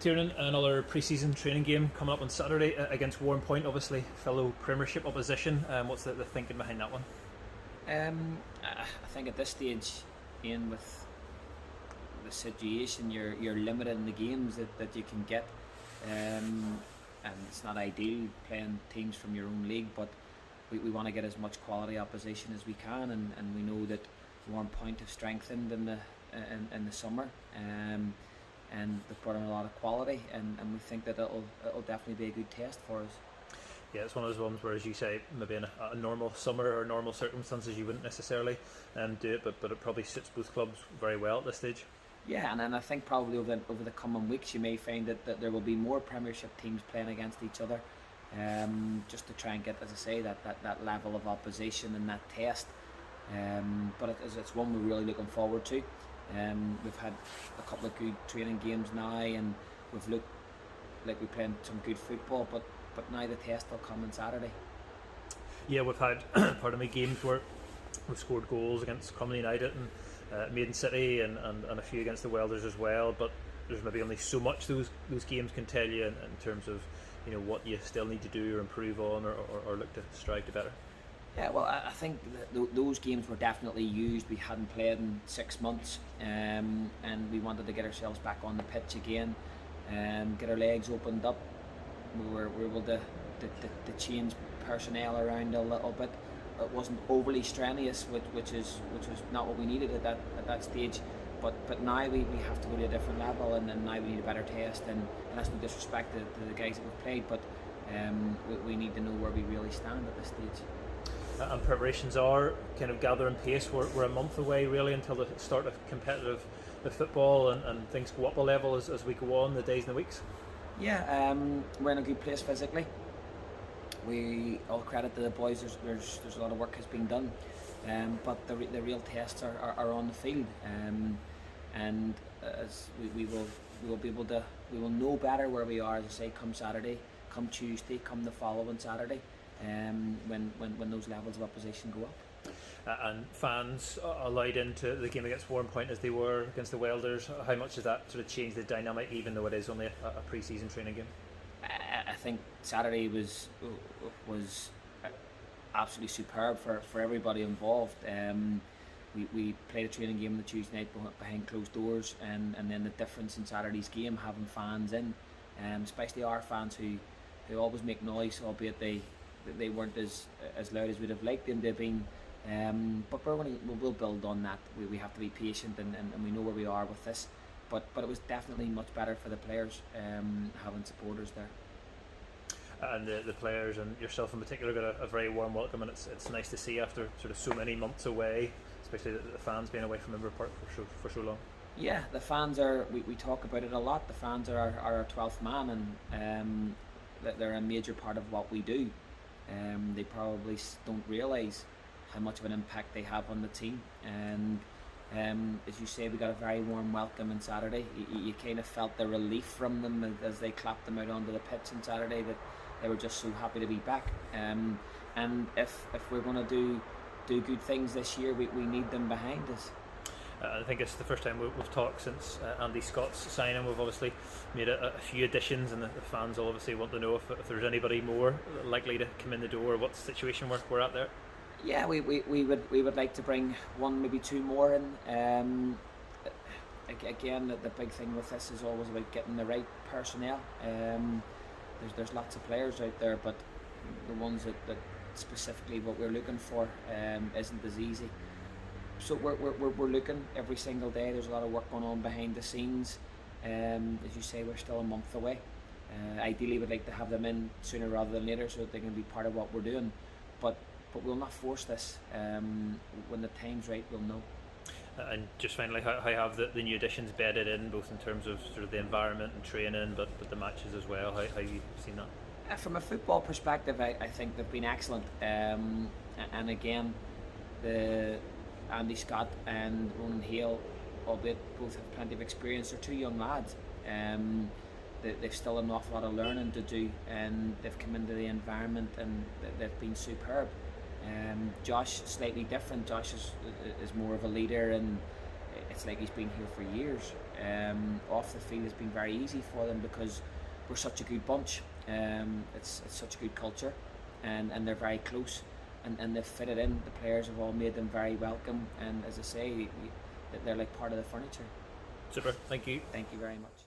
Tiernan, another pre-season training game coming up on Saturday against Warrenpoint, obviously fellow Premiership opposition. What's the thinking behind that one? I think at this stage, Ian, with the situation, you're limited in the games that you can get, and it's not ideal playing teams from your own league, but we want to get as much quality opposition as we can, and we know that Warrenpoint have strengthened in the summer, and they've brought in a lot of quality, and we think that it'll definitely be a good test for us. Yeah, it's one of those ones where, as you say, maybe in a normal summer or normal circumstances you wouldn't necessarily do it, but it probably suits both clubs very well at this stage. Yeah, and I think probably over the coming weeks you may find that there will be more Premiership teams playing against each other, just to try and get, as I say, that level of opposition and that test. But it's one we're really looking forward to. We've had a couple of good training games now, and we've looked like we're playing some good football, but now the test will come on Saturday. Yeah, we've had games where we've scored goals against Crumlin United and Maiden City and a few against the Welders as well, but there's maybe only so much those games can tell you in terms of what you still need to do or improve on or look to strive to better. Yeah, well, I think those games were definitely used. We hadn't played in 6 months, and we wanted to get ourselves back on the pitch again, get our legs opened up. We were able to change personnel around a little bit. It wasn't overly strenuous, which was not what we needed at that stage. But now we have to go to a different level, and now we need a better test. And that's no disrespect to the guys that we've played, but we need to know where we really stand at this stage. And preparations are kind of gathering pace. We're a month away really until the start of competitive football, and things go up a level as we go on the days and the weeks. Yeah, we're in a good place physically. We all credit to the boys. There's a lot of work has been done, but the real tests are on the field, and as we will be able to, we will know better where we are, as I say, come Saturday, come Tuesday, come the following Saturday, when those levels of opposition go up. And fans allowed into the game against Warrenpoint as they were against the Welders. How much does that sort of change the dynamic, even though it is only a pre-season training game? I think Saturday was absolutely superb for everybody involved. We played a training game on the Tuesday night behind closed doors, and then the difference in Saturday's game, having fans in, especially our fans who always make noise, albeit they weren't as loud as we'd have liked them to have been. But we'll build on that. We have to be patient, and we know where we are with this. But it was definitely much better for the players having supporters there. And the players and yourself in particular got a very warm welcome, and it's nice to see after sort of so many months away, especially the fans being away from Member Park for so long. Yeah, the fans are. We talk about it a lot. The fans are our 12th man, and they're a major part of what we do. They probably don't realise how much of an impact they have on the team, and as you say, we got a very warm welcome on Saturday. You kind of felt the relief from them as they clapped them out onto the pitch on Saturday, that they were just so happy to be back. And if we're going to do good things this year, we need them behind us. I think it's the first time we've talked since Andy Scott's signing. We've obviously made a few additions, and the fans will obviously want to know if there's anybody more likely to come in the door. What's the situation we're at there? Yeah, we would like to bring one, maybe two more in. Again, the big thing with this is always about getting the right personnel. There's lots of players out there, but the ones that specifically what we're looking for isn't as easy. So we're looking every single day. There's a lot of work going on behind the scenes. As you say, we're still a month away. Ideally, we'd like to have them in sooner rather than later, so that they can be part of what we're doing. But we'll not force this. When the time's right, we'll know. And just finally, how have the new additions bedded in, both in terms of sort of the environment and training, but the matches as well? How have you seen that? From a football perspective, I think they've been excellent. And again, the Andy Scott and Ronan Hale, albeit both have plenty of experience, they're two young lads. They've still an awful lot of learning to do, and they've come into the environment and they've been superb. Josh, slightly different. Josh is more of a leader, and it's like he's been here for years. Off the field has been very easy for them because we're such a good bunch. It's such a good culture, and they're very close, and they've fitted in. The players have all made them very welcome, and as I say, they're like part of the furniture. Super, thank you. Thank you very much.